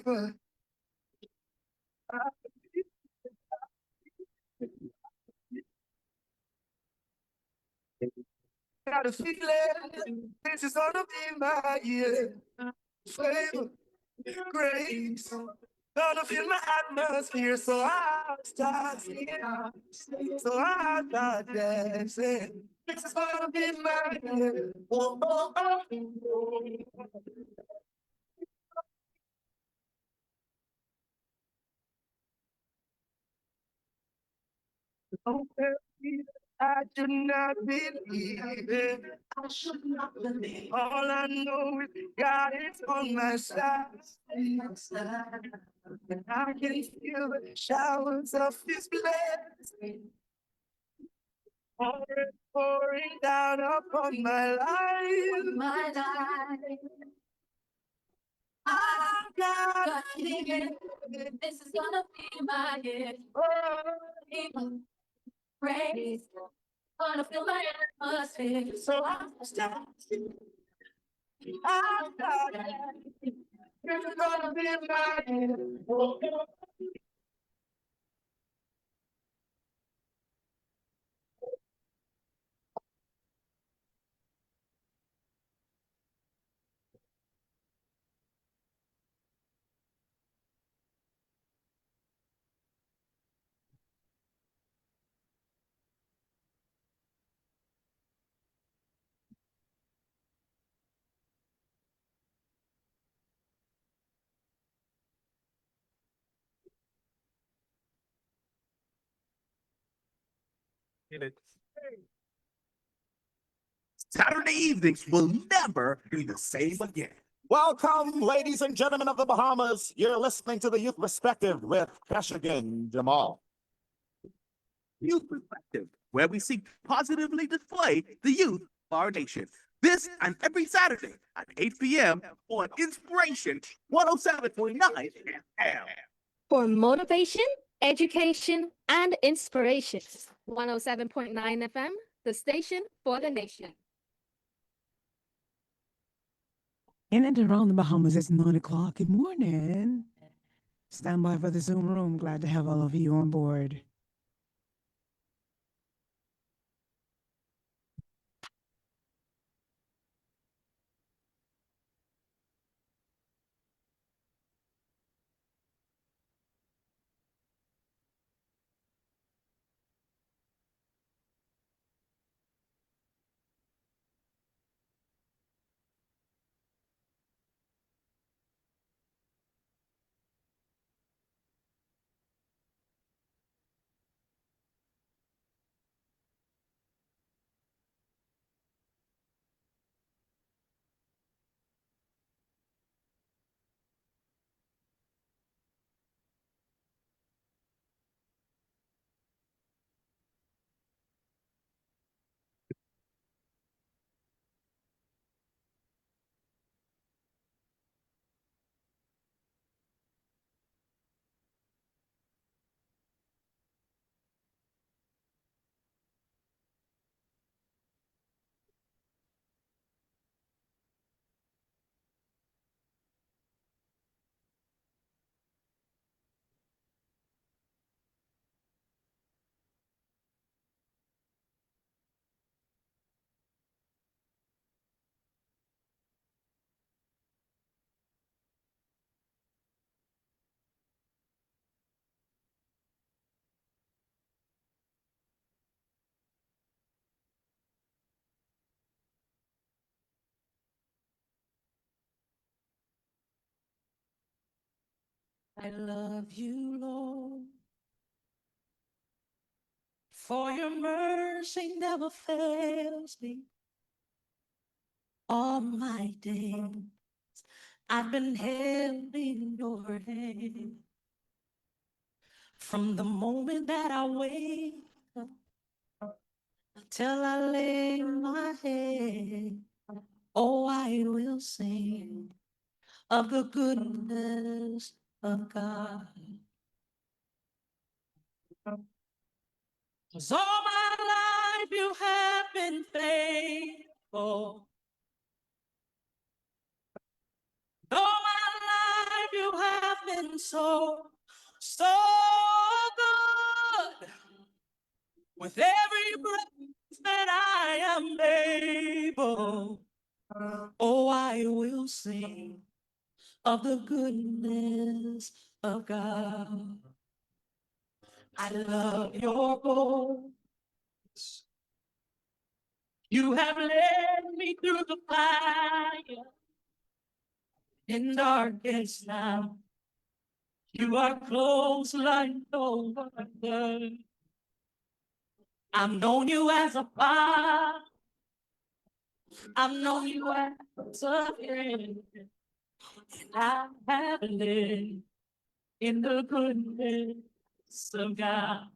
forever. Got a feeling this is gonna be my year. Flavor, grace, gonna feel my atmosphere. So I'll start singing, so I'll start dancing. This is gonna be my year. Oh, oh, oh. Don't tell me that I do not believe it. I should not believe. All I know is God is on my side. And I can feel the showers of His blessing pouring down upon my life. My life. I've got a feeling this is gonna be my year. Oh, praise. Gonna feel my atmosphere. So I'm starting. I'm starting. It's gonna be my year. Saturday evenings will never be the same again. Welcome, ladies and gentlemen of the Bahamas. You're listening to the Youth Perspective with Kashigan Jamal. Youth Perspective, where we seek to positively display the youth of our nation. This and every Saturday at 8 p.m. on Inspiration 107.9 FM. For motivation, education, and inspiration. 107.9 FM, the station for the nation. In and around the Bahamas, it's 9 o'clock. Good morning. Stand by for the Zoom room. Glad to have all of you on board. I love you, Lord, for your mercy never fails me. All my days, I've been held in your hand. From the moment that I wake up till I lay my head, oh, I will sing of the goodness of God. 'Cause all my life you have been faithful. All my life you have been so, so good. With every breath that I am able, oh, I will sing of the goodness of God. I love your voice. You have led me through the fire in darkest night. You are close like no other. I've known you as a father. I've known you as a friend. I have lived in the goodness of God.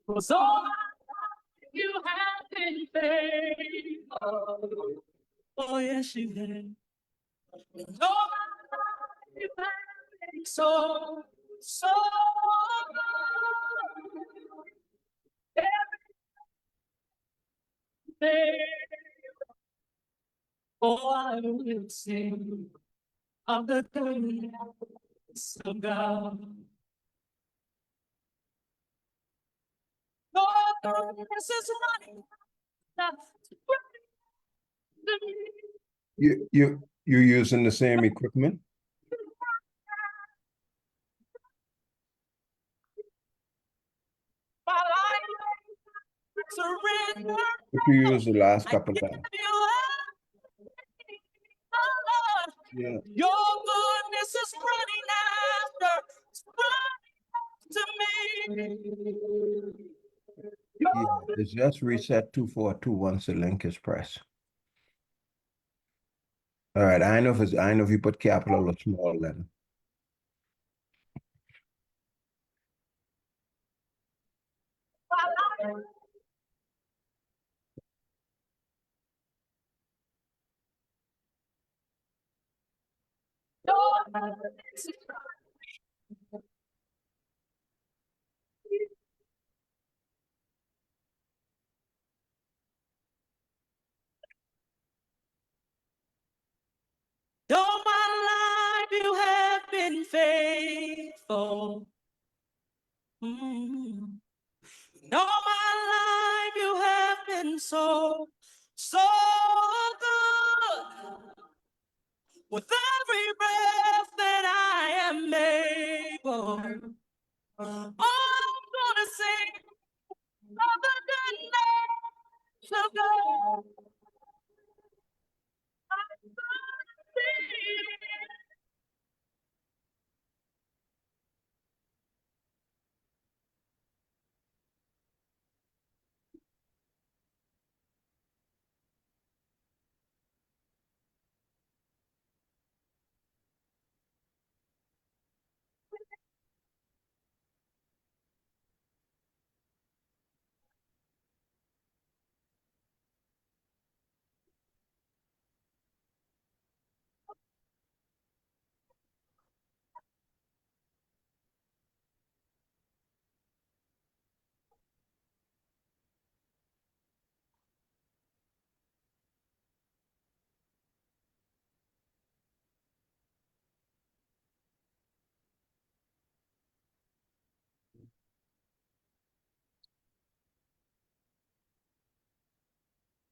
Was all you have been faithful. Oh, yes, you have. All you have been so, so good. Everything. Oh, I will sing of the goodness of God. Your goodness is running after me. You're using the same equipment? My life surrender. If you use the last I couple give times. you everything, oh Lord. Yeah. Your goodness is running after, it's running to me. Yeah, it's just reset 242 once the link is pressed. All right, I know if you put capital or small letter. All my life you have been faithful. All my life you have been so, so good. With every breath that I am able, I'm gonna sing of the goodness of God. I'm gonna sing.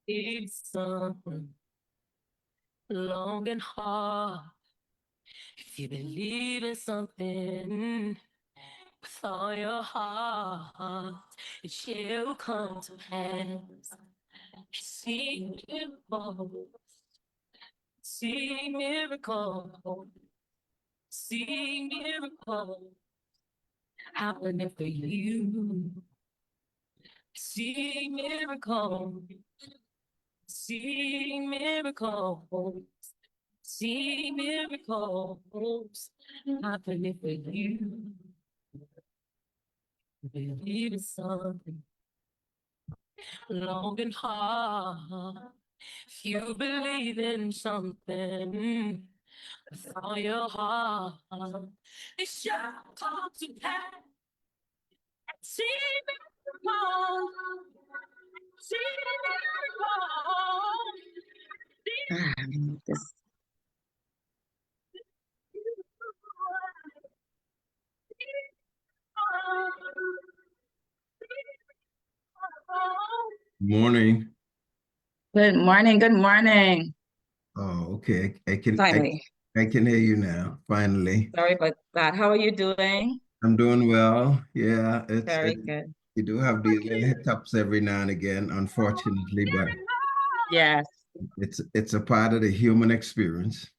It's something long and hard. If you believe in something with all your heart, it shall come to pass. See miracles, see miracles, see miracles happening for you. See miracles, see miracles, see miracles happening for you. Believe in something long and hard. If you believe in something with all your heart, it shall come to pass. See miracles, see miracles, see This Morning. Good morning. Good morning. Oh, okay. I can Finally. I can hear you now. Finally. Sorry about that. How are you doing? I'm doing well. Yeah, Very good. you do have these little hiccups every now and again, unfortunately, but Yes, it's a part of the human experience.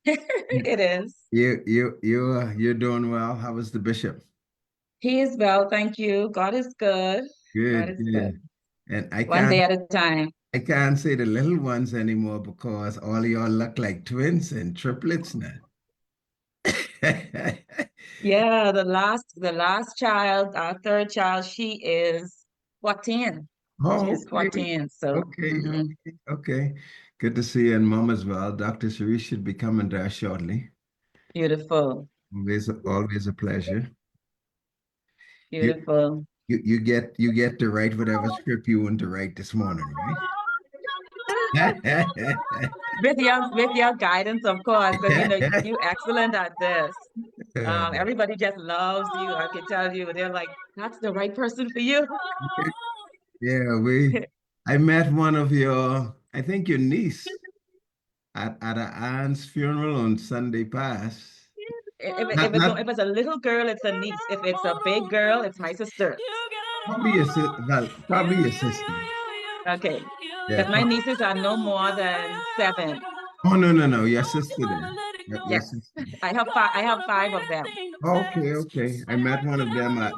it is. You're doing well. How was the bishop? He is well, thank you. God is good. God Good, is good. good. And One day at a time. I can't say the little ones anymore because all of y'all look like twins and triplets now. Yeah, the last child, our third child, she is 14. She Oh, is okay. 14. So Okay, okay. Good to see you and mom as well. Dr. Cerise should be coming there shortly. beautiful. Always a pleasure. You Beautiful. you get to write whatever script you want to write this morning, right? With your guidance, of course, because you excellent at this. Uh, Everybody just loves you. I can tell you. They're like, that's the right person for you. yeah, I met one of I think your niece at a aunt's funeral on Sunday past. If Not it's not if it's a little girl, it's a niece. If it's a big girl, it's my sister. probably probably your sister. Okay. Yeah, Because my nieces are no more than 7. oh, no, your sister then. Your Yes. sister. I have 5 of them. Okay, okay. I met one of them at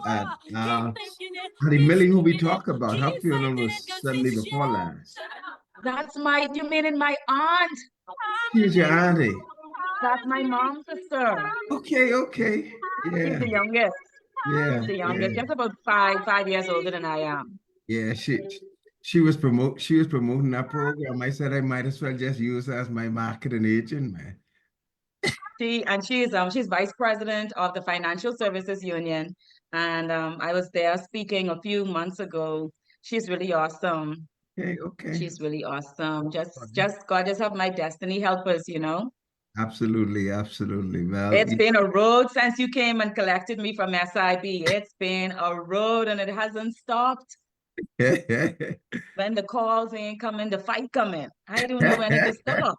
Hattie Millie, who we talk about. Her funeral was Sunday before last. You mean in my aunt? She's your auntie. That's my mom's sister. Okay, okay. She's Yeah, the youngest. She's yeah, the yeah, youngest, just about 5 years older than I am. yeah. She was promoting that program. I said I might as well just use her as my marketing agent, man. She's vice president of the Financial Services Union, and I was there speaking a few months ago. She's really awesome. Okay, okay. She's really awesome. Just God just have my destiny helpers. Absolutely, absolutely. Well, It's been a road since you came and collected me from SIB. It's been a road and it hasn't stopped. When the calls ain't coming, the fight coming. I don't know when it will stop.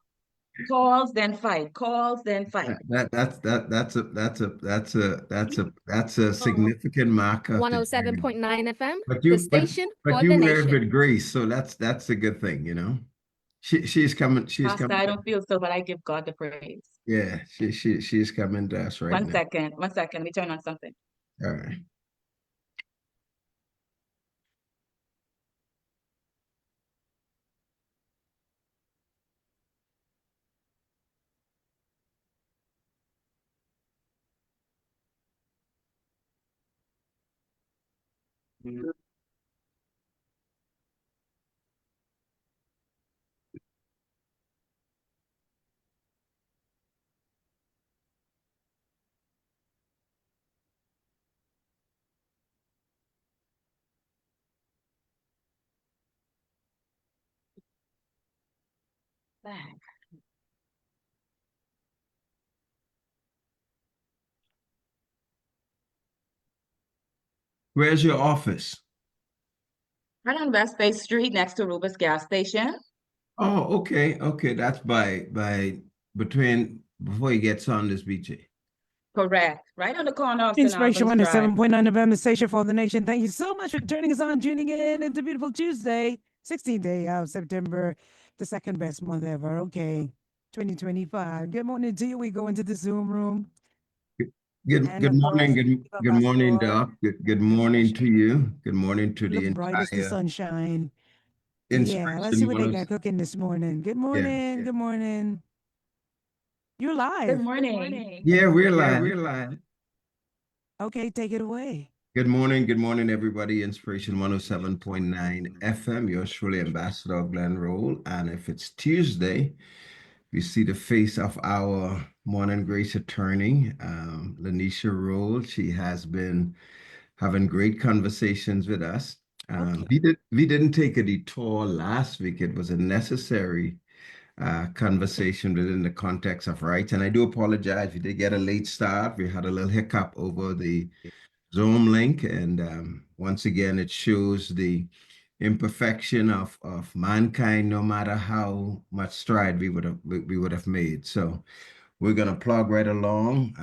Calls, then fight. Calls, then fight. That's a significant marker of the journey. 107.9 FM, But the you station but for you the wear it nation. with grace, so that's a good thing. She's Pastor, coming. I don't feel so, but I give God the praise. Yeah, she's coming to us right One now. second, one second. Let me turn on something. All right. Back. Where's your office? Right on West Bay Street next to Ruber's gas station. Oh, okay, okay. That's by between before you get on this BJ. Correct. Right on the corner of St. Inspiration Albans Drive. 107.9 FM, the station for the nation. Thank you so much for turning us on, tuning in. It's a beautiful Tuesday, 16th day of September, the second best month ever. Okay, 2025. Good morning to you. We go into the Zoom room. And Good of morning, course, good morning, Pastor, Doc. Good morning to you. Good morning to the look bright as the entire sunshine. Yeah, let's see Inspiration what they 107. got cooking this morning. Good Yeah. morning. Good morning. You're Good live. morning. Yeah, we're live. Okay, take it away. Good morning, everybody. Inspiration 107.9 FM. Yours truly, Ambassador Glenn Roll. And if it's Tuesday, we see the face of our morning grace attorney, Lanisha Roll. She has been having great conversations with us. We didn't take a detour last week. It was a necessary conversation within the context of rights. And I do apologize. We did get a late start. We had a little hiccup over the Zoom link. And once again, it shows the imperfection of mankind, no matter how much stride we would have made. So we're gonna plug right along.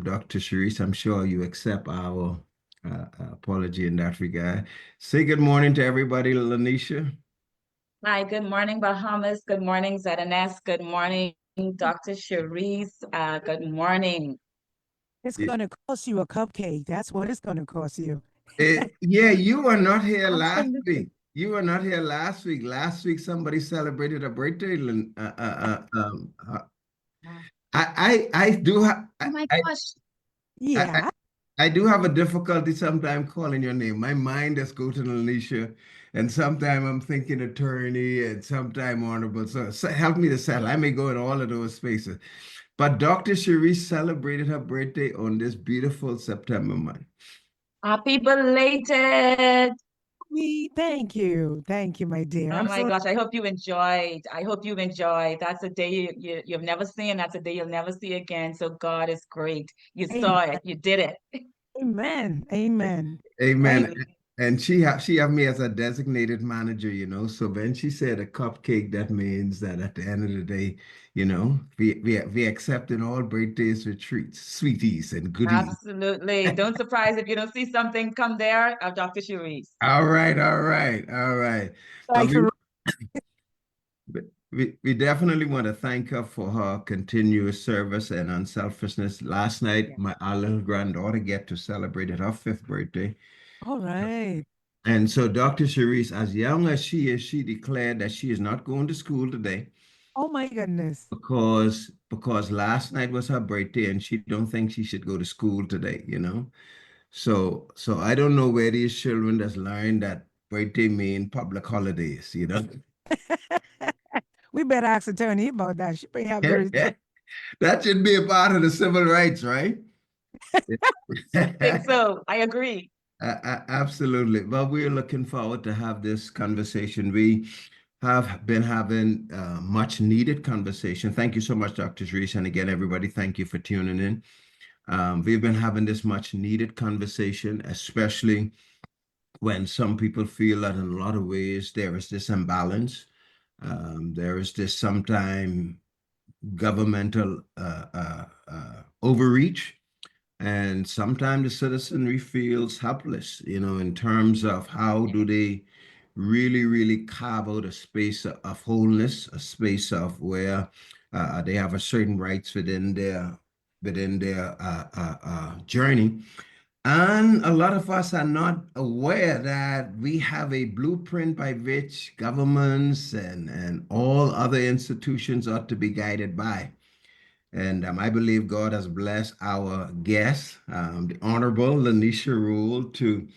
Dr. Sharice, I'm sure you accept our apology in that regard. Say good morning to everybody, Lanisha. Hi, good morning, Bahamas. Good morning, ZNS. Good morning, Dr. Cherise. Good morning. It's going to cost you a cupcake. That's what it's going to cost you. Yeah, you were not here last Absolutely. week. You were not here last week. Last week, somebody celebrated a birthday. I do have Oh my I, gosh. I Yeah. I do have a difficulty sometimes calling your name. My mind just go to Lanisha, and sometimes I'm thinking attorney, and sometimes honorable. So help me to settle. I may go in all of those spaces. But Dr. Cherie celebrated her birthday on this beautiful September month. Happy belated. Me, thank you. Thank you, my dear. Oh I'm my so gosh, I hope you enjoyed. I hope you enjoyed. That's a day you've never seen. That's a day you'll never see again. So God is great. You amen. saw it. You did it. Amen. Amen. Thank Amen. And she have me as a designated manager, So when she said a cupcake, that means that at the end of the day, we accepting all birthdays with treats, sweeties and goodies. Absolutely. Don't surprise if you don't see something come there of Dr. Cherise. All right, all right, all right. But like for we definitely want to thank her for her continuous service and unselfishness. Last night, Yeah. our little granddaughter get to celebrate her fifth birthday. all right. And so Dr. Sharice, as young as she is, she declared that she is not going to school today Oh my goodness. because last night was her birthday and she don't think she should go to school today. So I don't know where these children that's learned that birthday mean public holidays. We better ask attorney about that. She may have very That should be a part of the civil rights, right? I think so. I agree. Absolutely. Well, we're looking forward to have this conversation. We have been having much needed conversation. Thank you so much, Dr. Reese. And again, everybody, thank you for tuning in. We've been having this much needed conversation, especially when some people feel that in a lot of ways there is this imbalance. There is this sometime governmental overreach. And sometimes the citizenry feels helpless, in terms of how do they really, really carve out a space of wholeness, a space of where they have a certain rights within their journey. And a lot of us are not aware that we have a blueprint by which governments and all other institutions ought to be guided by. And I believe God has blessed our guest, the Honorable Lanisha Rule, to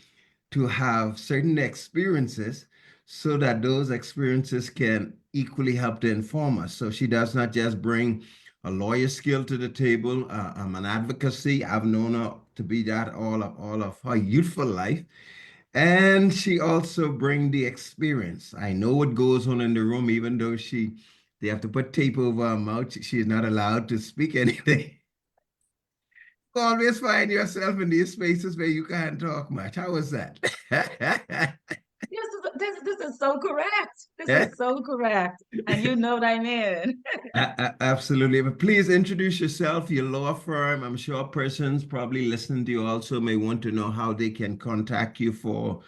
have certain experiences so that those experiences can equally help to inform us. So she does not just bring a lawyer skill to the table, an advocacy. I've known her to be that all of her youthful life. And she also bring the experience. I know what goes on in the room, even though they have to put tape over her mouth. She is not allowed to speak anything. You always find yourself in these spaces where you can't talk much. How was that? This is so correct. This is so correct. And you know what I mean. Absolutely. But please introduce yourself, your law firm. I'm sure persons probably listening to you also may want to know how they can contact you for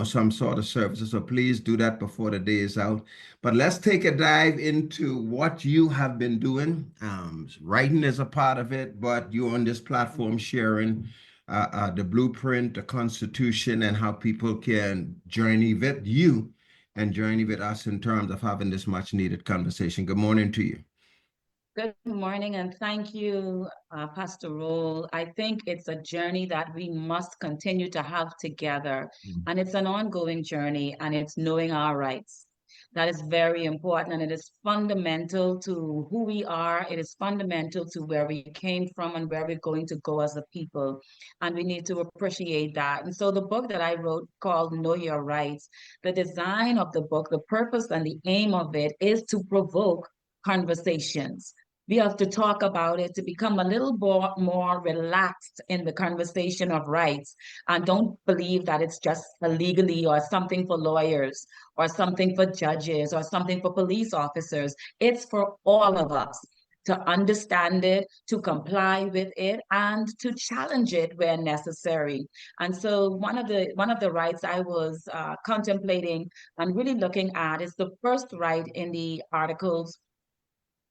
some sort of services. So please do that before the day is out. But let's take a dive into what you have been doing. Writing is a part of it, but you're on this platform sharing the blueprint, the Constitution, and how people can journey with you and journey with us in terms of having this much needed conversation. Good morning to you. Good morning and thank you, Pastor Roll. I think it's a journey that we must continue to have together. And it's an ongoing journey and it's knowing our rights. That is very important and it is fundamental to who we are. It is fundamental to where we came from and where we're going to go as a people. And we need to appreciate that. And so the book that I wrote called Know Your Rights, the design of the book, the purpose and the aim of it is to provoke conversations We have to talk about it to become a little more relaxed in the conversation of rights. And don't believe that it's just a legally or something for lawyers or something for judges or something for police officers. It's for all of us to understand it, to comply with it, and to challenge it where necessary. And so one of the rights I was contemplating and really looking at is the first right in the articles,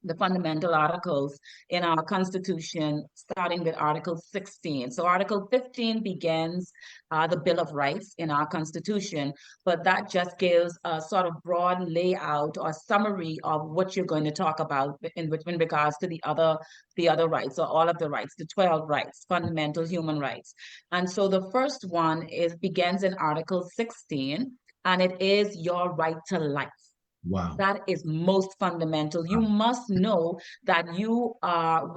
the fundamental articles in our Constitution, starting with Article 16. So Article 15 begins the Bill of Rights in our Constitution, but that just gives a sort of broad layout or summary of what you're going to talk about in regards to the other rights, or all of the rights, the 12 rights, fundamental human rights. And so the first one begins in Article 16, and it is your right to life. Wow. That is most fundamental. You must know that you are,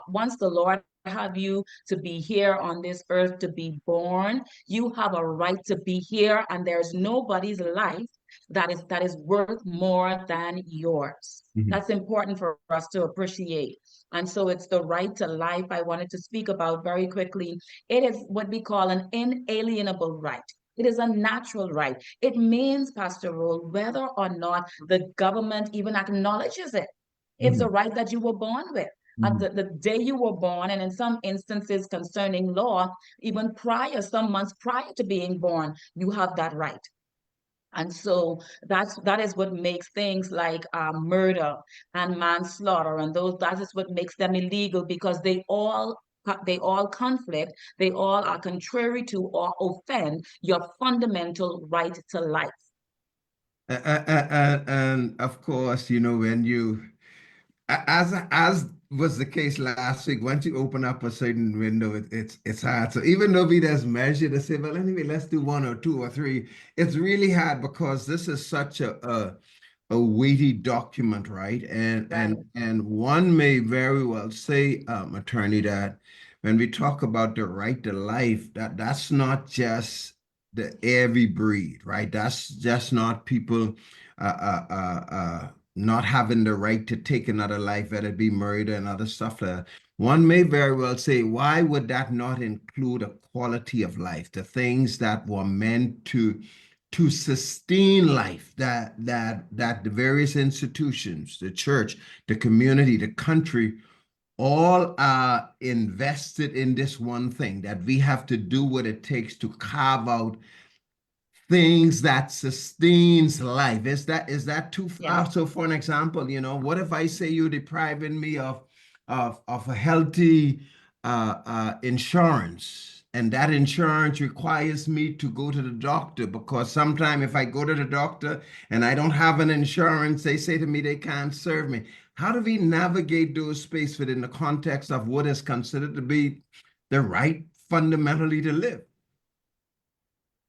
once the Lord have you to be here on this earth, to be born, you have a right to be here, and there's nobody's life that is worth more than yours. That's important for us to appreciate. And so it's the right to life I wanted to speak about very quickly. It is what we call an inalienable right. It is a natural right. It means, Pastor Rolle, whether or not the government even acknowledges it. It's a right that you were born with. At the day you were born, and in some instances concerning law, even prior, some months prior to being born, you have that right. And so that is what makes things like murder and manslaughter and that is what makes them illegal, because they all conflict, they all are contrary to or offend your fundamental right to life. And of course, you know, when you, as was the case last week, once you open up a certain window, it's hard. So even though we just measure to say, well, anyway, let's do one or two or three, it's really hard because this is such a weighty document, right? And one may very well say, attorney, that when we talk about the right to life, that's not just the air we breathe, right? That's just not people not having the right to take another life, whether it be murder and other stuff like that. One may very well say, why would that not include a quality of life, the things that were meant to sustain life, that the various institutions, the church, the community, the country, all are invested in this one thing, that we have to do what it takes to carve out things that sustains life. Is that too far? Yeah. So for an example, you know, what if I say you're depriving me of a healthy insurance, and that insurance requires me to go to the doctor, because sometime if I go to the doctor and I don't have an insurance, they say to me they can't serve me. How do we navigate those spaces within the context of what is considered to be the right fundamentally to live?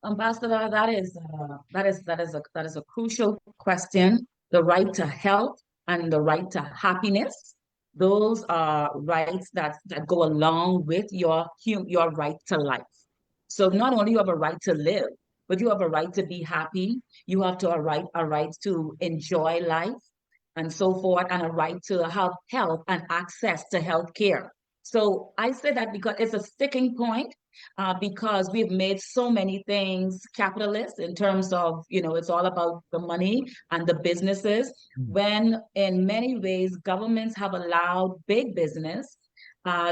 Ambassador, that is a crucial question. The right to health and the right to happiness, those are rights that go along with your right to life. So not only you have a right to live, but you have a right to be happy. You have a right to enjoy life and so forth, and a right to have health and access to health care. So I say that because it's a sticking point, because we've made so many things capitalist in terms of, it's all about the money and the businesses, when in many ways governments have allowed big business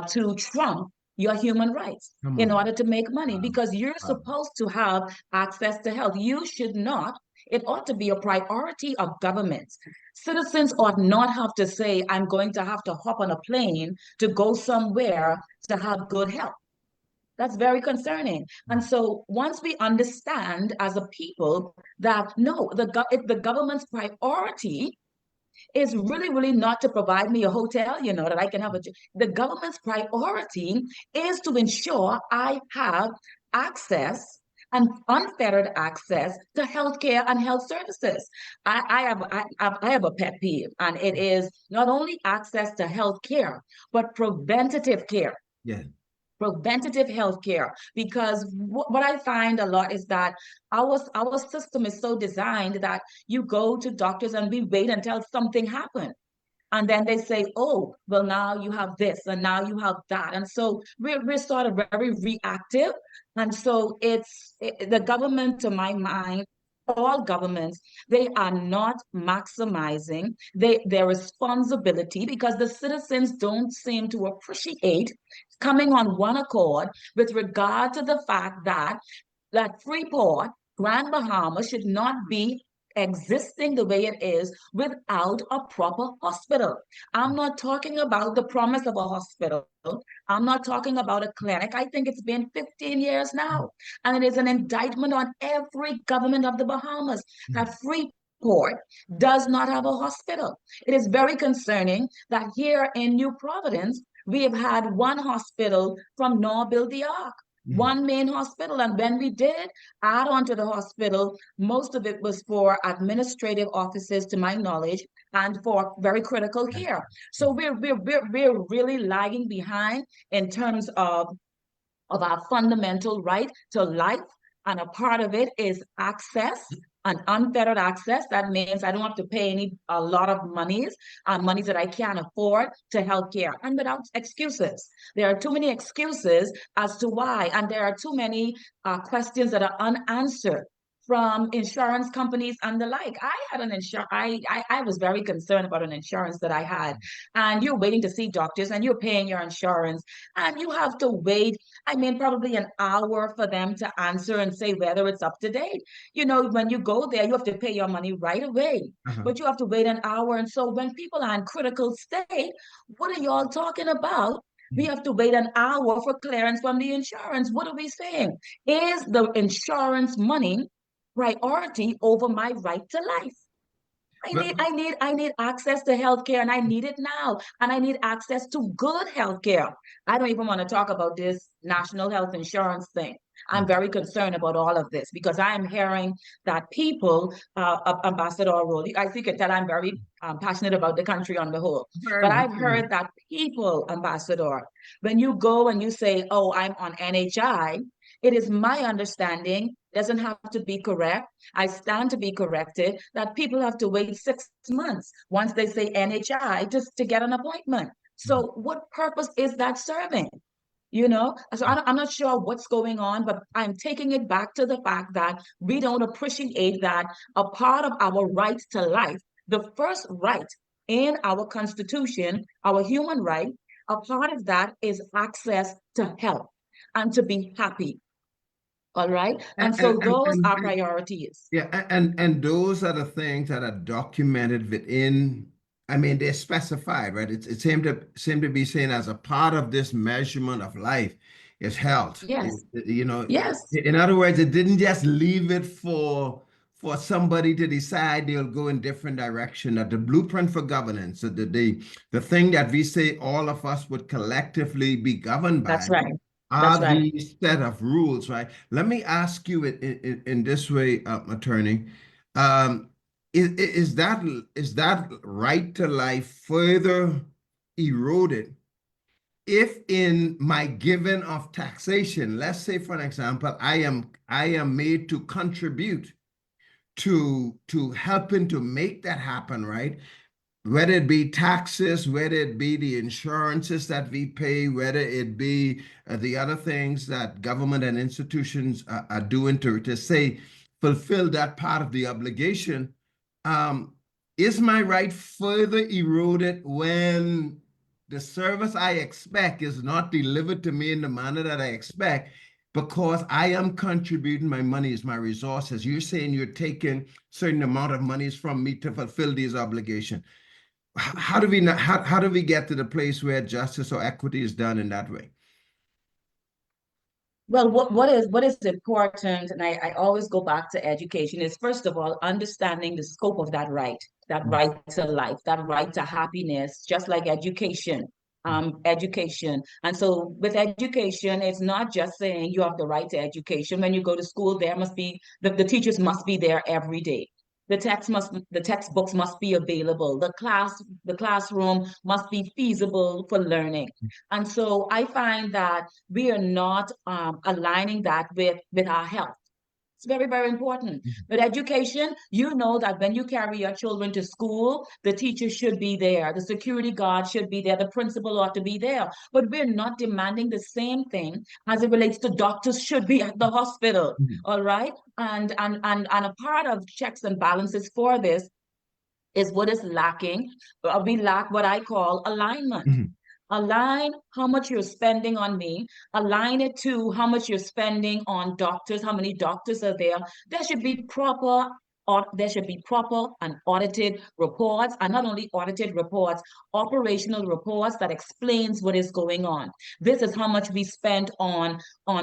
to trump your human rights in order to make money, because you're supposed to have access to health. It ought to be a priority of governments. Citizens ought not have to say, I'm going to have to hop on a plane to go somewhere to have good health. That's very concerning. And so once we understand as a people that no, if the government's priority is really, really not to provide me a hotel, that I can have the government's priority is to ensure I have access and unfettered access to healthcare and health services. I have a pet peeve, and it is not only access to healthcare, but preventative care. Yeah. Preventative health care, because what I find a lot is that our system is so designed that you go to doctors and we wait until something happens. And then they say, oh, well, now you have this and now you have that. And so we're sort of very reactive. And so the government, to my mind, all governments, they are not maximizing their responsibility, because the citizens don't seem to appreciate coming on one accord with regard to the fact that Freeport, Grand Bahama, should not be existing the way it is without a proper hospital. I'm not talking about the promise of a hospital. I'm not talking about a clinic. I think it's been 15 years now. And it is an indictment on every government of the Bahamas that Freeport does not have a hospital. It is very concerning that here in New Providence, we have had one hospital from Norville the Ark, one main hospital. And when we did add on to the hospital, most of it was for administrative offices, to my knowledge, and for very critical care. So we're really lagging behind in terms of our fundamental right to life. And a part of it is access, an unfettered access. That means I don't have to pay a lot of monies that I can't afford, to healthcare, and without excuses. There are too many excuses as to why, and there are too many questions that are unanswered from insurance companies and the like. I had an insurance, I was very concerned about an insurance that I had, and you're waiting to see doctors and you're paying your insurance, and you have to wait, I mean, probably an hour for them to answer and say whether it's up to date. You know, when you go there, you have to pay your money right away, but you have to wait an hour. And so when people are in critical state, what are y'all talking about? We have to wait an hour for clearance from the insurance. What are we saying? Is the insurance money priority over my right to life? I need access to healthcare, and I need it now. And I need access to good healthcare. I don't even want to talk about this national health insurance thing. I'm very concerned about all of this, because I'm hearing that people, Ambassador Rolle, I think you can tell I'm very passionate about the country on the whole. But I've heard that people, Ambassador, when you go and you say, oh, I'm on NHI, it is my understanding, doesn't have to be correct, I stand to be corrected, that people have to wait 6 months once they say NHI just to get an appointment. So what purpose is that serving? You know, so I'm not sure what's going on, but I'm taking it back to the fact that we don't appreciate that a part of our right to life, the first right in our Constitution, our human right, a part of that is access to health and to be happy. All right. And so those are priorities. Yeah, and those are the things that are documented within. I mean, they're specified, right? It seem to be saying as a part of this measurement of life is health. Yes. You know, Yes. in other words, it didn't just leave it for somebody to decide they'll go in different direction. That the blueprint for governance, the thing that we say all of us would collectively be governed by. That's right. Are these set of rules, right? Let me ask you in this way, attorney. Is that right to life further eroded if in my giving of taxation, let's say for an example, I am made to contribute to helping to make that happen, right? Whether it be taxes, whether it be the insurances that we pay, whether it be the other things that government and institutions are doing to say, fulfill that part of the obligation, is my right further eroded when the service I expect is not delivered to me in the manner that I expect? Because I am contributing, my money is my resources. You're saying you're taking certain amount of monies from me to fulfill these obligations. How do we get to the place where justice or equity is done in that way? Well, what is important, and I always go back to education, is first of all understanding the scope of that right to life, that right to happiness, just like education. Education. And so with education, it's not just saying you have the right to education. When you go to school, there must be the teachers must be there every day. The textbooks must be available. The classroom must be feasible for learning. And so I find that we are not aligning that with our health. It's very, very important. But education, you know that when you carry your children to school, the teacher should be there, the security guard should be there, the principal ought to be there. But we're not demanding the same thing as it relates to doctors should be at the hospital. All right. And a part of checks and balances for this is what is lacking. We lack what I call alignment. Align how much you're spending on me, align it to how much you're spending on doctors, how many doctors are there. There should be proper there should be proper and audited reports, and not only audited reports, operational reports that explains what is going on. This is how much we spent on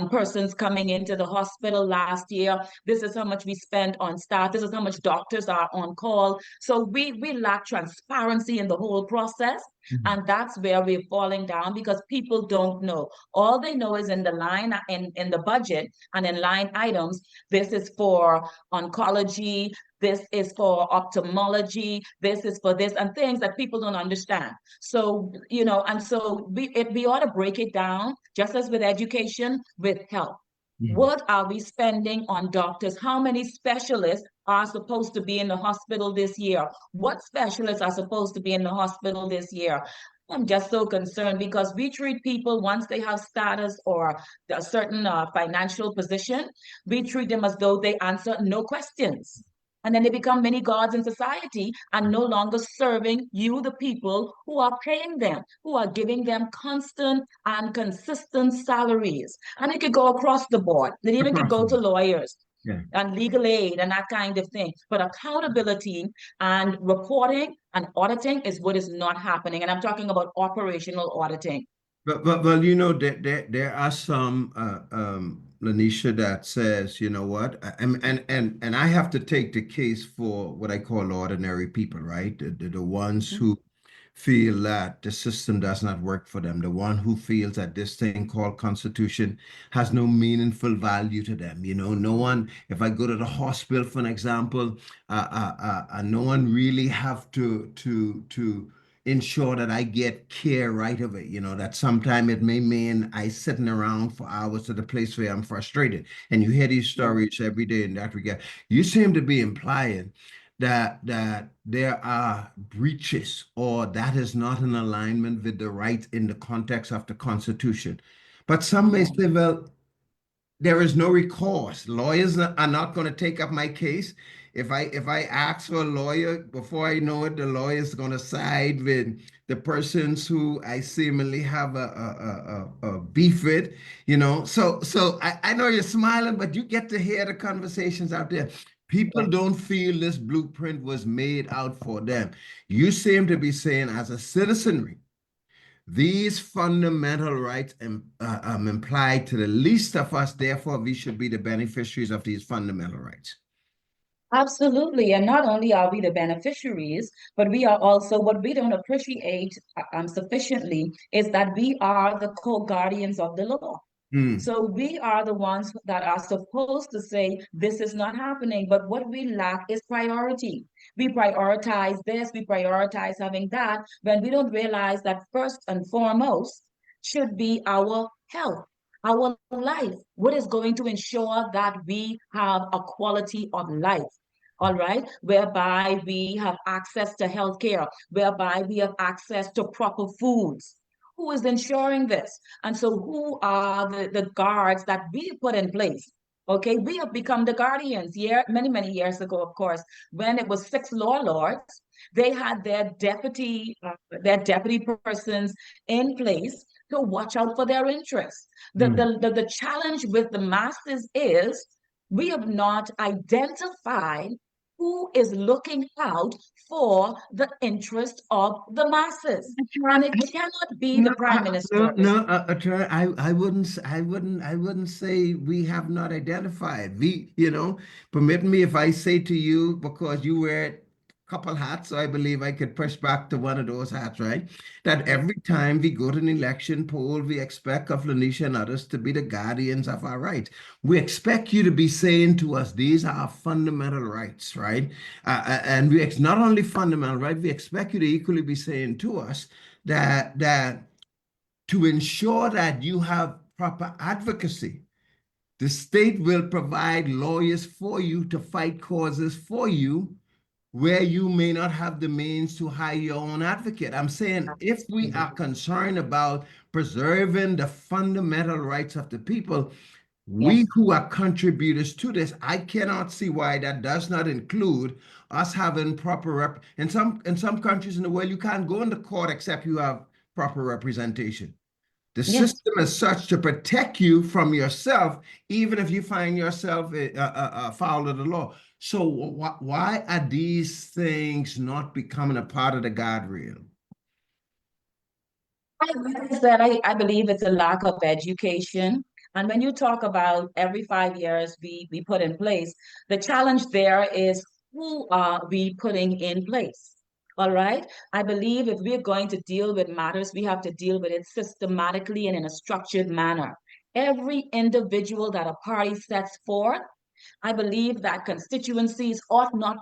persons coming into the hospital last year. This is how much we spent on staff. This is how much doctors are on call. So we lack transparency in the whole process. And that's where we're falling down, because people don't know. All they know is in the line, in the budget and in line items, this is for oncology, this is for ophthalmology, this is for this, and things that people don't understand. So, and so we ought to break it down, just as with education, with health. What are we spending on doctors? How many specialists are supposed to be in the hospital this year? What specialists are supposed to be in the hospital this year? I'm just so concerned, because we treat people once they have status or a certain financial position, we treat them as though they answer no questions. And then they become many gods in society and no longer serving you, the people who are paying them, who are giving them constant and consistent salaries. And it could go across the board. It even could go to lawyers and legal aid and that kind of thing. But accountability and reporting and auditing is what is not happening. And I'm talking about operational auditing. But there are some Lanisha, that says, you know what, and I have to take the case for what I call ordinary people, right? The ones who feel that the system does not work for them, the one who feels that this thing called Constitution has no meaningful value to them. No one, if I go to the hospital, for an example, no one really have to ensure that I get care right of it. That sometime it may mean I sitting around for hours to the place where I'm frustrated. And you hear these stories every day in that regard. You seem to be implying that there are breaches, or that is not in alignment with the right in the context of the Constitution. But some may say, well, there is no recourse. Lawyers are not going to take up my case. If I ask for a lawyer, before I know it, the lawyer is going to side with the persons who I seemingly have a beef with, So I know you're smiling, but you get to hear the conversations out there. People don't feel this blueprint was made out for them. You seem to be saying, as a citizenry, these fundamental rights imply to the least of us, therefore we should be the beneficiaries of these fundamental rights. Absolutely. And not only are we the beneficiaries, but we are also, what we don't appreciate sufficiently is that we are the co-guardians of the law. So we are the ones that are supposed to say, this is not happening. But what we lack is priority. We prioritize this, we prioritize having that, when we don't realize that first and foremost should be our health, our life. What is going to ensure that we have a quality of life? All right, whereby we have access to healthcare, whereby we have access to proper foods. Who is ensuring this? And so who are the guards that we put in place? Okay, we have become the guardians. Many years ago, of course, when it was 6 law lords, they had their deputy persons in place to watch out for their interests. The challenge with the masses is we have not identified who is looking out for the interest of the masses. And it cannot be the Prime Minister. I wouldn't say we have not identified. Permit me if I say to you, because you wear couple hats, so I believe I could push back to one of those hats, right? That every time we go to an election poll, we expect of Lanisha and others to be the guardians of our rights. We expect you to be saying to us, these are fundamental rights, right? And not only fundamental, right? We expect you to equally be saying to us that to ensure that you have proper advocacy, The state will provide lawyers for you to fight causes for you where you may not have the means to hire your own advocate. I'm saying if we are concerned about preserving the fundamental rights of the people, we Yes. who are contributors to this, I cannot see why that does not include us having proper rep. In some countries in the world, you can't go into court except you have proper representation. The Yes. system is such to protect you from yourself, even if you find yourself foul of the law. So why are these things not becoming a part of the guardrail? Like I said, I believe it's a lack of education. And when you talk about every 5 years we put in place, the challenge there is who are we putting in place? All right. I believe if we're going to deal with matters, we have to deal with it systematically and in a structured manner. Every individual that a party sets forth, I believe that constituencies ought not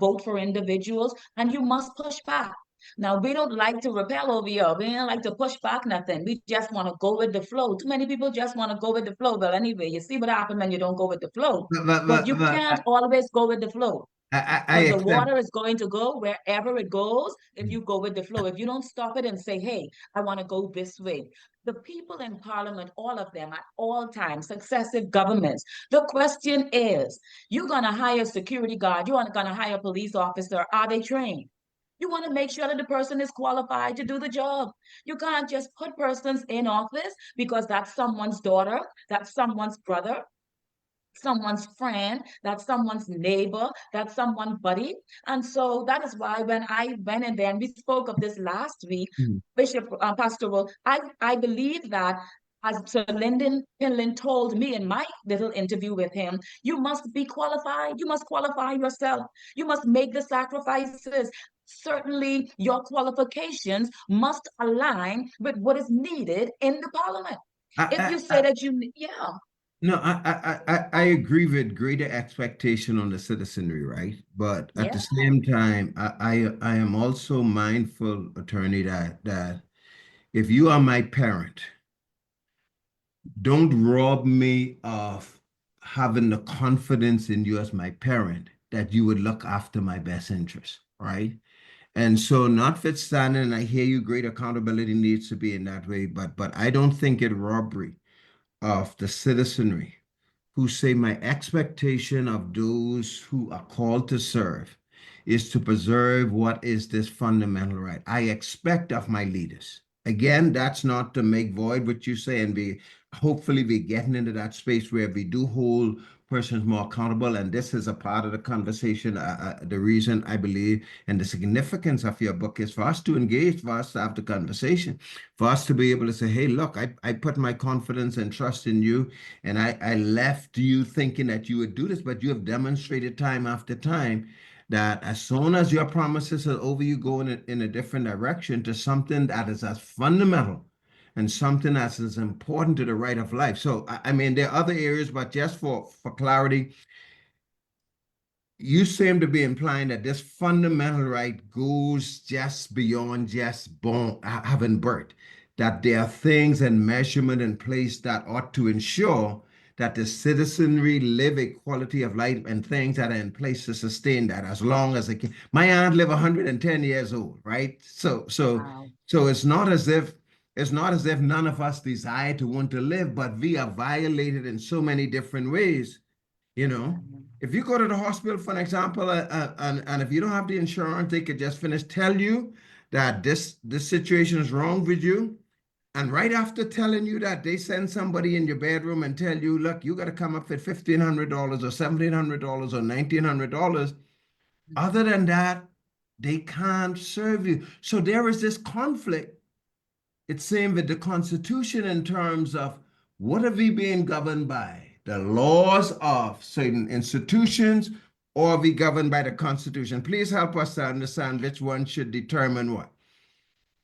vote for individuals, and you must push back. Now, we don't like to repel over here. We don't like to push back nothing. We just want to go with the flow. Too many people just want to go with the flow. Well, anyway, you see what happens when you don't go with the flow. But you can't always go with the flow. I Because the accept. water is going to go wherever it goes if you go with the flow. If you don't stop it and say, hey, I want to go this way. The people in parliament, all of them at all times, successive governments, the question is, you're going to hire a security guard, you're going to hire a police officer, are they trained? You want to make sure that the person is qualified to do the job. You can't just put persons in office because that's someone's daughter, that's someone's brother, someone's friend, that's someone's neighbor, that's someone's buddy. And so that is why when I went in there and we spoke of this last week, Mm. Bishop Pastoral, I believe that as Sir Lyndon Pinlin told me in my little interview with him, you must be qualified. You must qualify yourself. You must make the sacrifices. Certainly, your qualifications must align with what is needed in the parliament. If you say I, that yeah. no, I agree with greater expectation on the citizenry, right? But at the Yeah. same time, I am also mindful, attorney, that if you are my parent, don't rob me of having the confidence in you as my parent that you would look after my best interest, right? And so, notwithstanding, I hear you, great accountability needs to be in that way, but I don't think it robbery of the citizenry who say my expectation of those who are called to serve is to preserve what is this fundamental right. I expect of my leaders. Again, that's not to make void what you say and be hopefully be getting into that space where we do hold persons more accountable. And this is a part of the conversation. The reason I believe and the significance of your book is for us to engage, for us to have the conversation, for us to be able to say, hey, look, I put my confidence and trust in you. And I left you thinking that you would do this, but you have demonstrated time after time that as soon as your promises are over, you go in a different direction to something that is as fundamental and something that's as important to the right of life. So, I mean, there are other areas, but just for clarity, you seem to be implying that this fundamental right goes just beyond just born, having birth, that there are things and measurement in place that ought to ensure that the citizenry live a quality of life and things that are in place to sustain that as long as it can. My aunt lived 110 years old, right? Wow. So it's not as if none of us desire to want to live, but we are violated in so many different ways, you know. If you go to the hospital, for an example, and if you don't have the insurance, they could just finish tell you that this situation is wrong with you. And right after telling you that, they send somebody in your bedroom and tell you, look, you got to come up with $1,500 or $1,700 or $1,900. Other than that, they can't serve you. So there is this conflict, it's same with the Constitution in terms of what are we being governed by? The laws of certain institutions, or are we governed by the Constitution? Please help us to understand which one should determine what.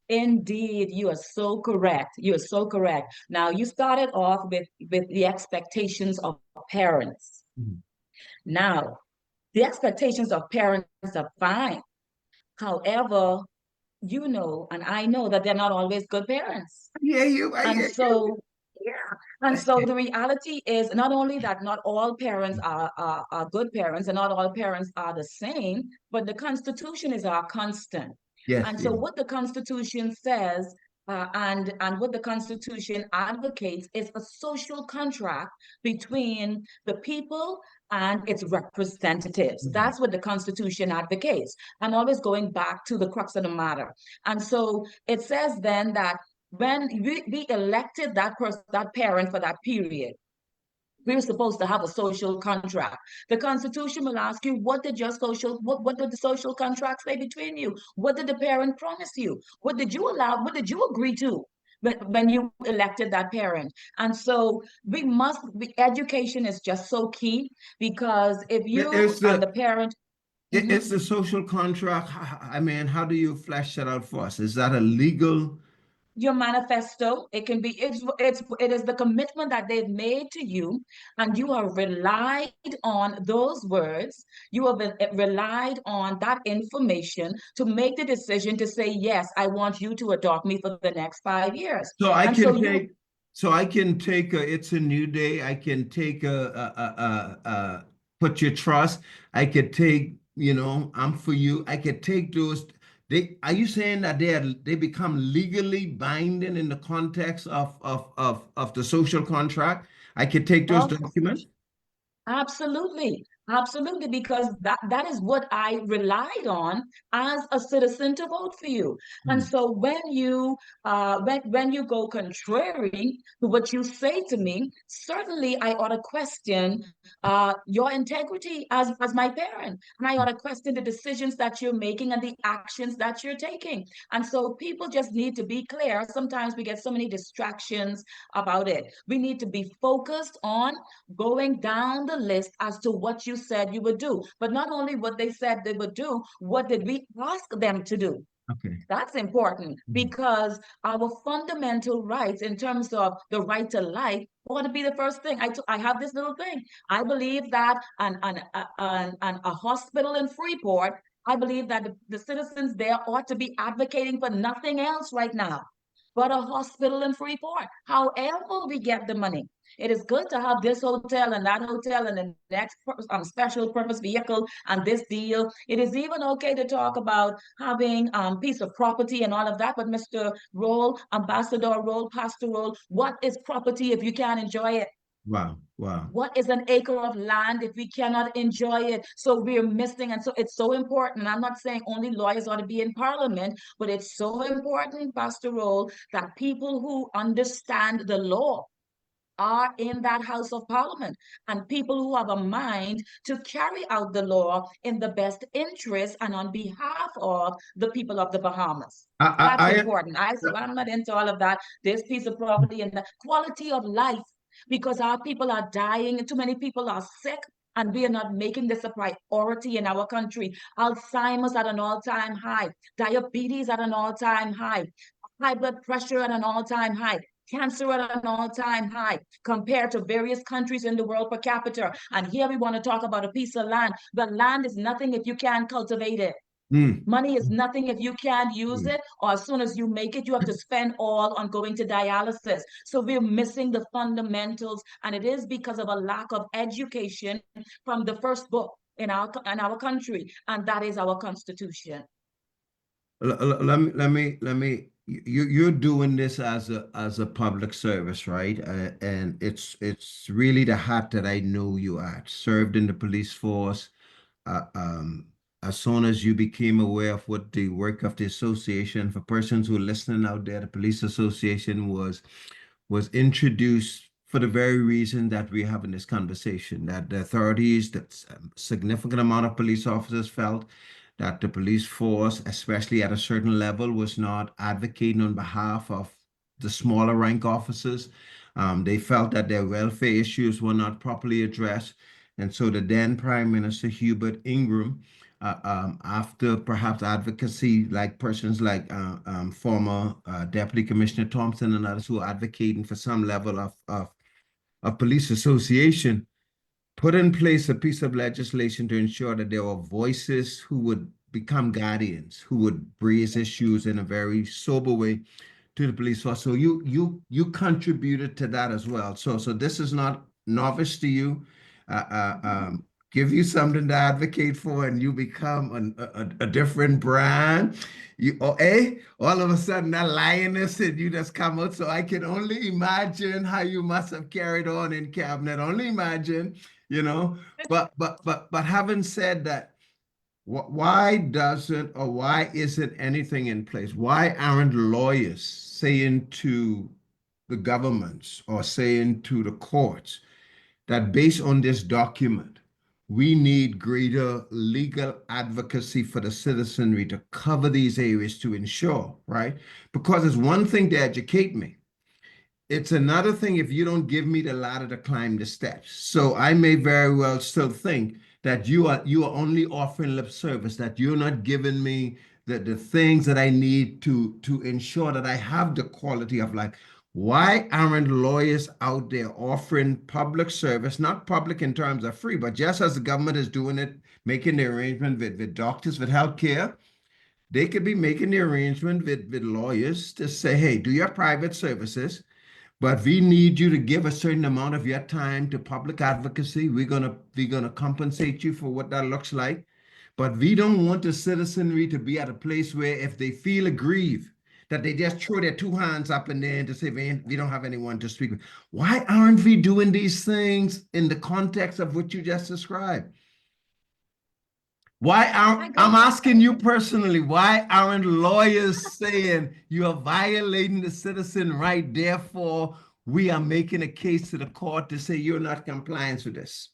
Indeed, you are so correct. You are so correct. Now, you started off with the expectations of parents. Mhm. Now, the expectations of parents are fine. However, you know, and I know that they're not always good parents. I hear you. I And hear you. so, yeah. And so the reality is not only that not all parents are good parents and not all parents are the same, but the Constitution is our constant. Yes, And so yes. what the Constitution says and what the Constitution advocates is a social contract between the people and its representatives. That's what the Constitution advocates. I'm always going back to the crux of the matter. And so it says then that when we elected that person, that parent for that period, we were supposed to have a social contract. The Constitution will ask you, what did your social, what did the social contract say between you? What did the parent promise you? What did you allow? What did you agree to when you elected that parent? And so we must, education is just so key because if you It's and the the parent, it's mhm. the social contract. I mean, how do you flesh that out for us? Is that a legal? Your manifesto, it can be, it is the commitment that they've made to you, and you have relied on those words, you have relied on that information to make the decision to say, yes, I want you to adopt me for the next 5 years. So I And so can you, take, so I can take a, it's a new day. I can take put your trust. I could take, I'm for you. I could take those. Are you saying that they become legally binding in the context of the social contract? I could take those of documents. Absolutely. Absolutely, because that is what I relied on as a citizen to vote for you. And Hmm. so when you go contrary to what you say to me, certainly I ought to question your integrity as my parent. And I ought to question the decisions that you're making and the actions that you're taking. And so people just need to be clear. Sometimes we get so many distractions about it. We need to be focused on going down the list as to what you said you would do. But not only what they said they would do, what did we ask them to do? Okay. That's important Mhm. because our fundamental rights in terms of the right to life ought to be the first thing. I have this little thing. I believe that a hospital in Freeport, I believe that the citizens there ought to be advocating for nothing else right now but a hospital in Freeport. However, we get the money. It is good to have this hotel and that hotel and the next special purpose vehicle and this deal. It is even okay to talk about having piece of property and all of that. But Mr. Roll, Ambassador Roll, Pastor Roll, what is property if you can't enjoy it? Wow. Wow. What is an acre of land if we cannot enjoy it? So we're missing. And so it's so important. I'm not saying only lawyers ought to be in parliament, but it's so important, Pastor Roll, that people who understand the law are in that House of Parliament and people who have a mind to carry out the law in the best interest and on behalf of the people of the Bahamas. That's I, important. I said, well, I'm not into all of that. This piece of property and the quality of life, because our people are dying and too many people are sick and we are not making this a priority in our country. Alzheimer's at an all-time high, diabetes at an all-time high blood pressure at an all-time high, cancer at an all-time high compared to various countries in the world per capita. And here we want to talk about a piece of land. The land is nothing if you can't cultivate it. mm, Money is nothing if you can't use mm. it, or as soon as you make it, you have to spend all on going to dialysis. So we're missing the fundamentals, and it is because of a lack of education from the first book in our country, and that is our Constitution. Let me you're doing this as a public service, right? And it's really the hat that I know you at. Served in the police force. Uh, um, as soon as you became aware of what the work of the association, for persons who are listening out there, the police association was introduced for the very reason that we're having this conversation, that the authorities, that a significant amount of police officers felt that the police force, especially at a certain level, was not advocating on behalf of the smaller rank officers. They felt that their welfare issues were not properly addressed. And so the then Prime Minister Hubert Ingram, after perhaps advocacy, like persons like former Deputy Commissioner Thompson and others who are advocating for some level of police association, put in place a piece of legislation to ensure that there were voices who would become guardians, who would raise issues in a very sober way to the police force. So you contributed to that as well. So this is not novice to you. Give you something to advocate for, and you become a different brand. All of a sudden that lioness and you just come out. So I can only imagine how you must have carried on in cabinet. Only imagine, you know. But having said that, why doesn't or why isn't anything in place? Why aren't lawyers saying to the governments or saying to the courts that based on this document, we need greater legal advocacy for the citizenry to cover these areas to ensure, right? Because it's one thing to educate me. It's another thing if you don't give me the ladder to climb the steps. So I may very well still think that you are only offering lip service, that you're not giving me the things that I need to ensure that I have the quality of life. Why aren't lawyers out there offering public service, not public in terms of free, but just as the government is doing it, making the arrangement with doctors, with healthcare, they could be making the arrangement with lawyers to say, hey, do your private services, but we need you to give a certain amount of your time to public advocacy. We're gonna compensate you for what that looks like. But we don't want the citizenry to be at a place where if they feel aggrieved, that they just throw their two hands up in there and to say we don't have anyone to speak with. Why aren't we doing these things in the context of what you just described? Why aren't, I'm asking you personally, why aren't lawyers saying you are violating the citizen right, therefore we are making a case to the court to say you're not compliant with this?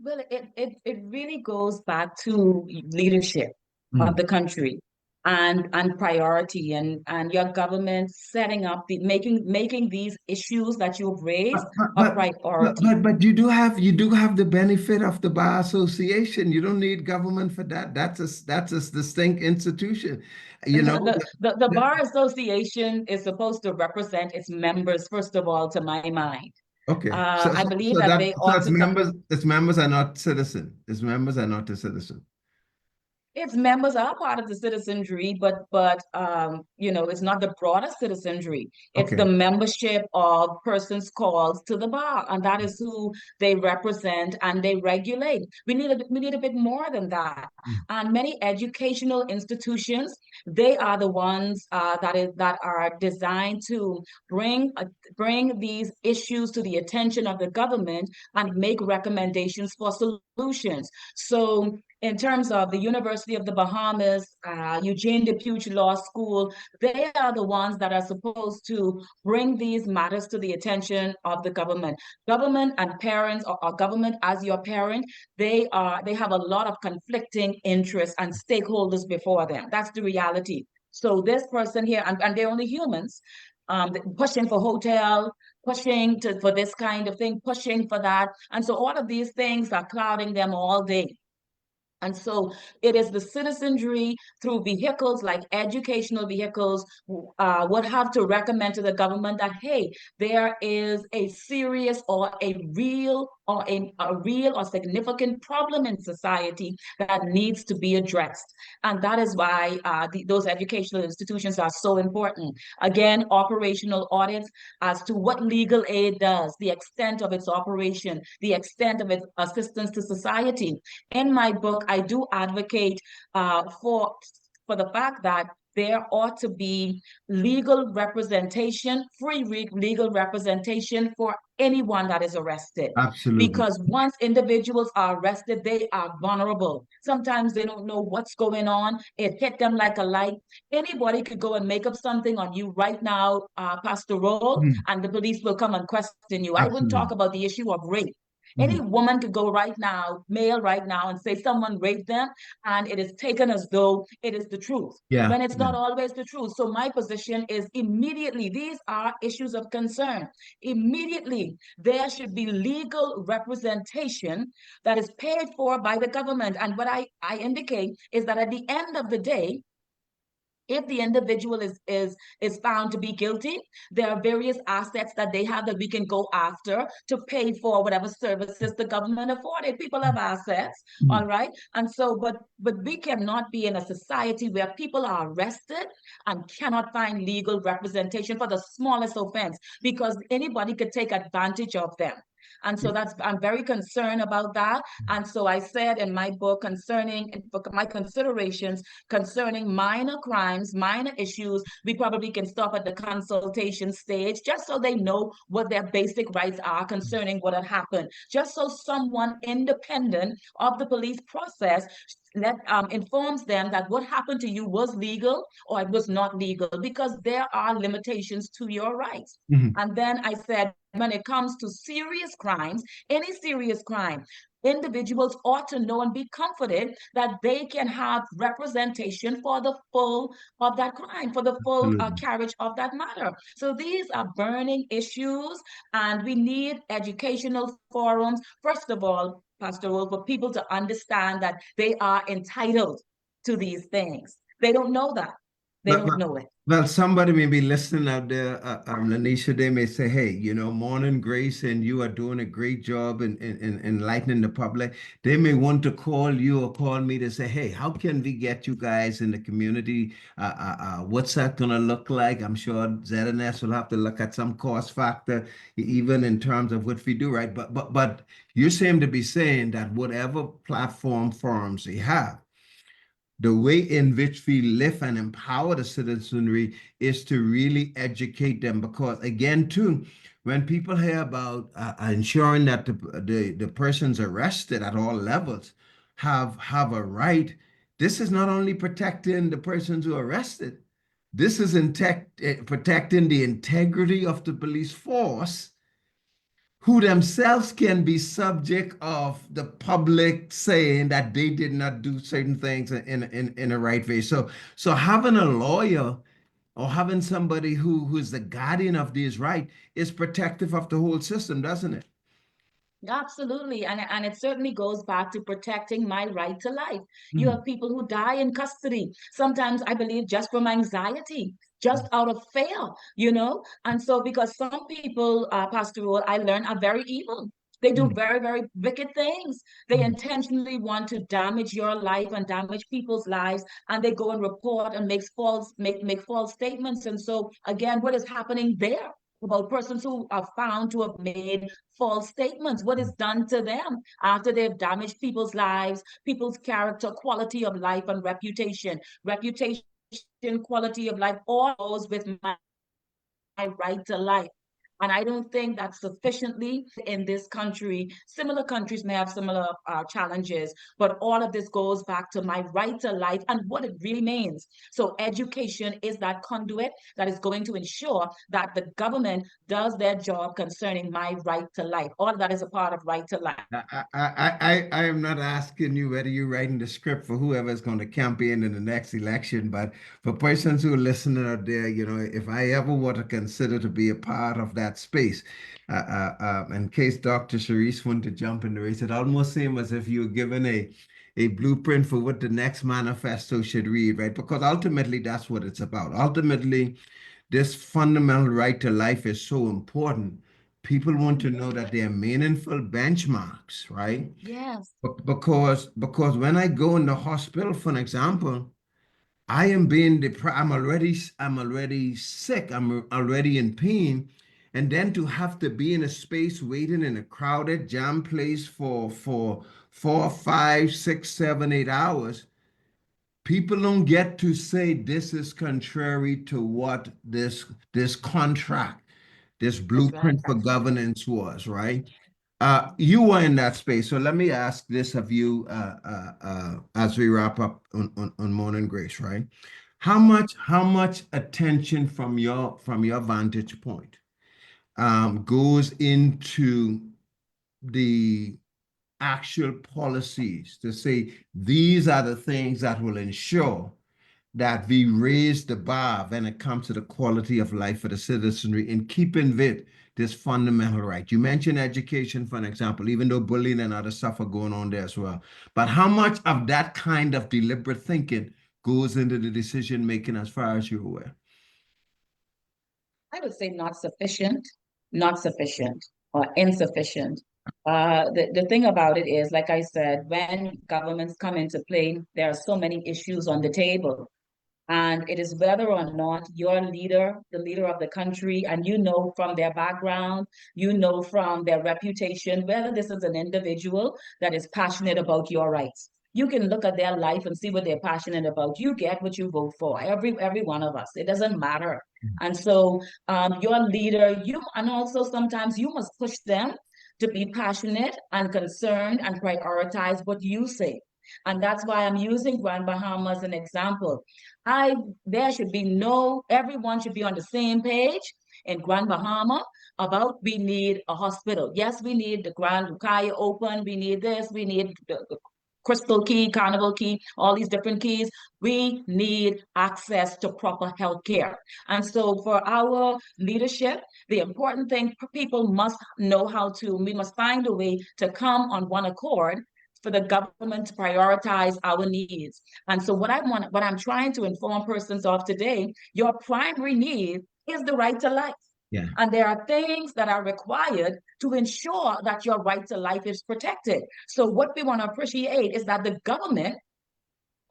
Well, it really goes back to leadership of the country and priority and your government setting up making these issues that you've raised a priority. But you do have the benefit of the bar association. You don't need government for that. That's a distinct institution. You know, The Bar Association is supposed to represent its members, first of all, to my mind. okay. So I believe so that that they so ought its to come. members are not citizen. Its members are not the citizen. Its members are part of the citizenry, but it's not the broader citizenry. It's Okay. the membership of persons called to the bar, and that is who they represent and they regulate. We need a bit more than that. Mm. And many educational institutions, they are the ones that are designed to bring these issues to the attention of the government and make recommendations for solutions. So in terms of the University of the Bahamas, Eugene Depute Law School, they are the ones that are supposed to bring these matters to the attention of the government. Government and parents, or government as your parent, they have a lot of conflicting interests and stakeholders before them. That's the reality. So this person here, and they're only humans, pushing for hotel, pushing for this kind of thing, pushing for that. And so all of these things are clouding them all day. And so it is the citizenry through vehicles like educational vehicles would have to recommend to the government that, hey, there is a serious or a real or significant problem in society that needs to be addressed. And that is why those educational institutions are so important. Again, operational audits as to what legal aid does, the extent of its operation, the extent of its assistance to society. In my book, I do advocate for the fact that there ought to be legal representation, free legal representation for anyone that is arrested. Absolutely. Because once individuals are arrested, they are vulnerable. Sometimes they don't know what's going on. It hit them like a light. Anybody could go and make up something on you right now, Pastor Rolle, Mm. and the police will come and question you. I wouldn't talk Absolutely. about the issue of rape. Any Mm. woman could go right now, male right now, and say someone raped them, and it is taken as though it is the truth, Yeah. when it's Yeah. not always the truth. So my position is immediately, these are issues of concern. Immediately, there should be legal representation that is paid for by the government. And what I indicate is that at the end of the day, If the individual is found to be guilty, there are various assets that they have that we can go after to pay for whatever services the government afforded. People have assets, all right? And so, but we cannot be in a society where people are arrested and cannot find legal representation for the smallest offense because anybody could take advantage of them. And so I'm very concerned about that. And so I said in my book concerning my considerations concerning minor crimes, minor issues, we probably can stop at the consultation stage just so they know what their basic rights are concerning what had happened. Just so someone independent of the police process informs them that what happened to you was legal or it was not legal, because there are limitations to your rights. And then I said, when it comes to serious crimes, any serious crime, individuals ought to know and be comforted that they can have representation for the full of that crime, for the full carriage of that matter. So these are burning issues, and we need educational forums, first of all, Pastor Rolle, for people to understand that they are entitled to these things. They don't know that. They don't know it. Well, somebody may be listening out there, Lanisha, they may say, hey, morning grace, and you are doing a great job in enlightening the public. They may want to call you or call me to say, hey, how can we get you guys in the community? What's that going to look like? I'm sure ZNS will have to look at some cost factor, even in terms of what we do, right? But you seem to be saying that whatever platform forums they have, the way in which we live and empower the citizenry is to really educate them, because again too, when people hear about ensuring that the persons arrested at all levels have a right, this is not only protecting the persons who are arrested, this is protecting the integrity of the police force, who themselves can be subject of the public saying that they did not do certain things in a right way. So having a lawyer or having somebody who's the guardian of these rights is protective of the whole system, doesn't it? Absolutely. And it certainly goes back to protecting my right to life. You have people who die in custody, sometimes I believe just from anxiety, just out of fear. And so because some people, Pastor Rolle, I learned are very evil. They do very, very wicked things. They intentionally want to damage your life and damage people's lives, and they go and report and make false statements. And so again, what is happening there? About persons who are found to have made false statements. What is done to them after they've damaged people's lives, people's character, quality of life, and reputation? Reputation, quality of life, all goes with my right to life. And I don't think that sufficiently in this country. Similar countries may have similar challenges, but all of this goes back to my right to life and what it really means. So education is that conduit that is going to ensure that the government does their job concerning my right to life. All of that is a part of right to life. I am not asking you whether you're writing the script for whoever is going to campaign in the next election, but for persons who are listening out there, if I ever want to consider to be a part of that space, in case Dr. Sharice wanted to jump in the race, it almost seems as if you're given a blueprint for what the next manifesto should read, right? Because ultimately, that's what it's about. Ultimately, this fundamental right to life is so important. People want to know that there are meaningful benchmarks, right? Yes. Because when I go in the hospital, for an example, I am being deprived. I'm already sick. I'm already in pain. And then to have to be in a space waiting in a crowded, jam place for 4, 5, 6, 7, 8 hours. People don't get to say this is contrary to what this contract, this blueprint for governance was, right? You were in that space, so let me ask this of you as we wrap up on Morning Grace, right? How much attention from your vantage point goes into the actual policies to say these are the things that will ensure that we raise the bar when it comes to the quality of life for the citizenry in keeping with this fundamental right? You mentioned education, for an example, even though bullying and other stuff are going on there as well. But how much of that kind of deliberate thinking goes into the decision making as far as you're aware? I would say not sufficient, or insufficient. The thing about it is, like I said, when governments come into play, there are so many issues on the table. And it is whether or not your leader, the leader of the country, and you know from their background, you know from their reputation, whether this is an individual that is passionate about your rights. You can look at their life and see what they're passionate about. You get what you vote for, every one of us. It doesn't matter. And so your leader, you, and also sometimes you must push them to be passionate and concerned and prioritize what you say. And that's why I'm using Grand Bahama as an example. There should be everyone should be on the same page in Grand Bahama about we need a hospital. Yes, we need the Grand Lucaya open, we need this, we need the Crystal Key, Carnival Key, all these different keys. We need access to proper health care. And so for our leadership, the important thing, people must know we must find a way to come on one accord for the government to prioritize our needs. And so what I'm trying to inform persons of today, your primary need is the right to life. Yeah. And there are things that are required to ensure that your right to life is protected. So what we want to appreciate is that the government,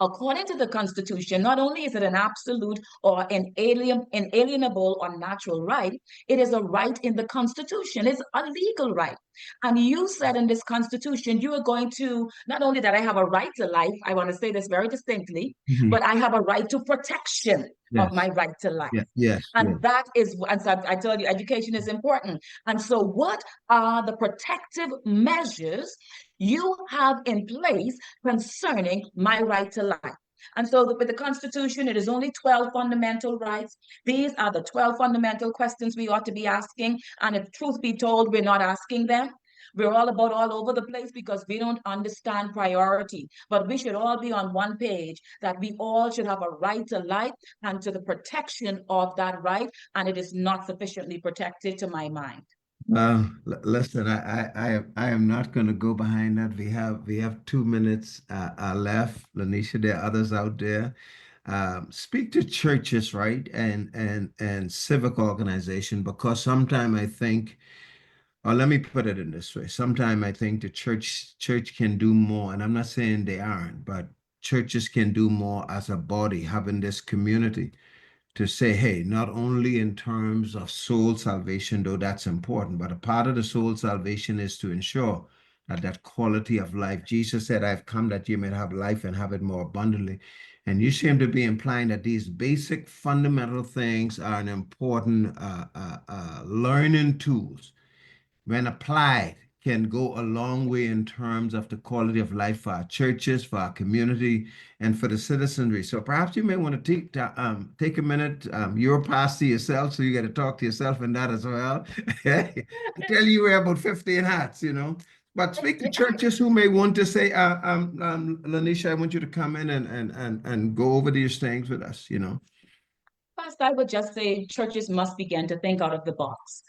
according to the Constitution, not only is it an absolute or an inalienable or natural right, it is a right in the Constitution. It's a legal right. And you said in this Constitution, you are going to, not only that I have a right to life, I want to say this very distinctly, but I have a right to protection of my right to life. And that is, and so I told you, education is important. And so what are the protective measures you have in place concerning my right to life? And so with the Constitution, it is only 12 fundamental rights. These are the 12 fundamental questions we ought to be asking. And if truth be told, we're not asking them. We're all over the place because we don't understand priority. But we should all be on one page, that we all should have a right to life and to the protection of that right. And it is not sufficiently protected to my mind. Listen, I am not going to go behind that. We have 2 minutes left. Lanisha, there are others out there. Speak to churches, right, and civic organization, because sometimes I think, or let me put it in this way. Sometimes I think the church can do more, and I'm not saying they aren't, but churches can do more as a body, having this community to say, hey, not only in terms of soul salvation, though that's important, but a part of the soul salvation is to ensure that quality of life. Jesus said, I've come that you may have life and have it more abundantly. And you seem to be implying that these basic fundamental things are an important learning tools, when applied, can go a long way in terms of the quality of life for our churches, for our community, and for the citizenry. So perhaps you may want to take a minute. You're a pastor yourself, so you got to talk to yourself in that as well. I tell you, wear about 15 hats, But speak to churches who may want to say, Lanisha, I want you to come in and go over these things with us, First, I would just say churches must begin to think out of the box.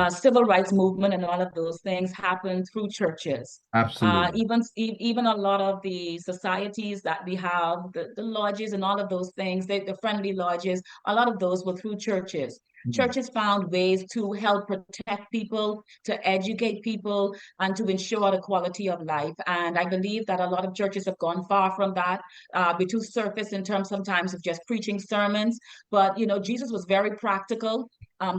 Civil rights movement and all of those things happen through churches. Absolutely. Even a lot of the societies that we have, the lodges and all of those things, the friendly lodges, a lot of those were through churches. Churches found ways to help protect people, to educate people, and to ensure the quality of life. And I believe that a lot of churches have gone far from that. We're too surface in terms sometimes of just preaching sermons. But, Jesus was very practical,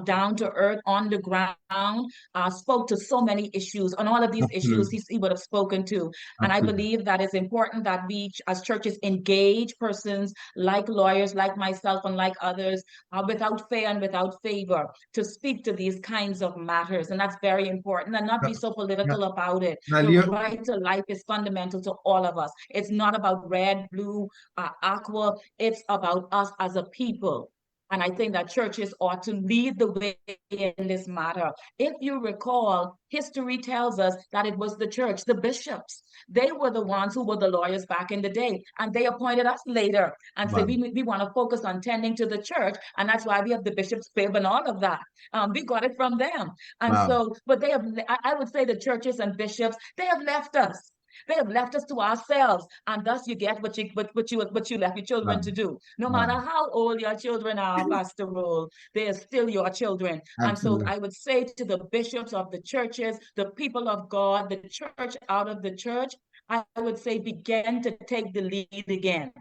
down to earth, on the ground, spoke to so many issues. On all of these issues, he would have spoken to. And I believe that it's important that we, as churches, engage persons like lawyers, like myself, and like others, without fear and without favor, to speak to these kinds of matters. And that's very important, and not be so political about it. The right to life is fundamental to all of us. It's not about red, blue, aqua. It's about us as a people. And I think that churches ought to lead the way in this matter. If you recall, history tells us that it was the church, the bishops. They were the ones who were the lawyers back in the day, and they appointed us later and said, we want to focus on tending to the church, and that's why we have the bishop's bib and all of that. We got it from them. And so, but I would say the churches and bishops, they have left us. They have left us to ourselves, and thus you get what you left your children Wow. to do. No Wow. matter how old your children are, Pastor Roll, they are still your children. And so Absolutely. I would say to the bishops of the churches, the people of God, the church out of the church, I would say begin to take the lead again.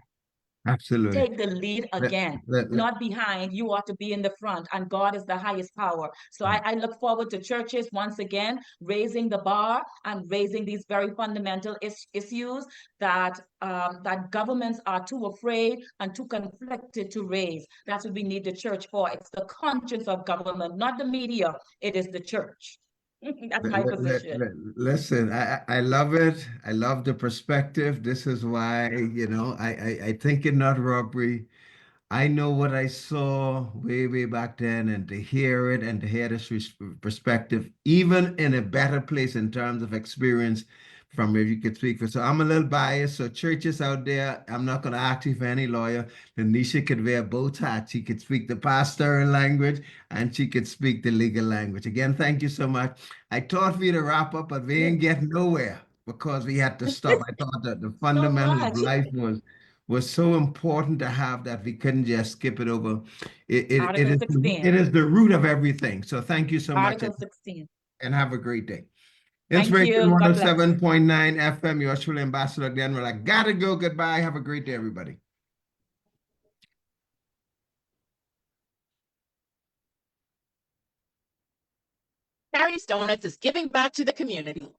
Absolutely. Take the lead Let- again, let- not behind. You ought to be in the front, and God is the highest power. So I look forward to churches once again raising the bar and raising these very fundamental issues that that governments are too afraid and too conflicted to raise. That's what we need the church for. It's the conscience of government, not the media. It is the church. That's my position. Listen, I love it. I love the perspective. This is why, I think it not robbery. I know what I saw way back then, and to hear it and to hear this perspective, even in a better place in terms of experience from where you could speak for. So I'm a little biased. So churches out there, I'm not going to ask you for any lawyer. Lanisha could wear both hats. She could speak the pastoral language and she could speak the legal language. Again, thank you so much. I thought for you to wrap up, but we ain't getting nowhere because we had to stop. I thought that the So fundamental of much. life was so important to have that we couldn't just skip it over. It Article is 16. it is the root of everything. So thank you so much Article 16. and have a great day. Thank Inspiration you. God bless. 107.9 FM, your Australian Ambassador Denver. I gotta go. Goodbye. Have a great day, everybody. Carrie's Donuts is giving back to the community.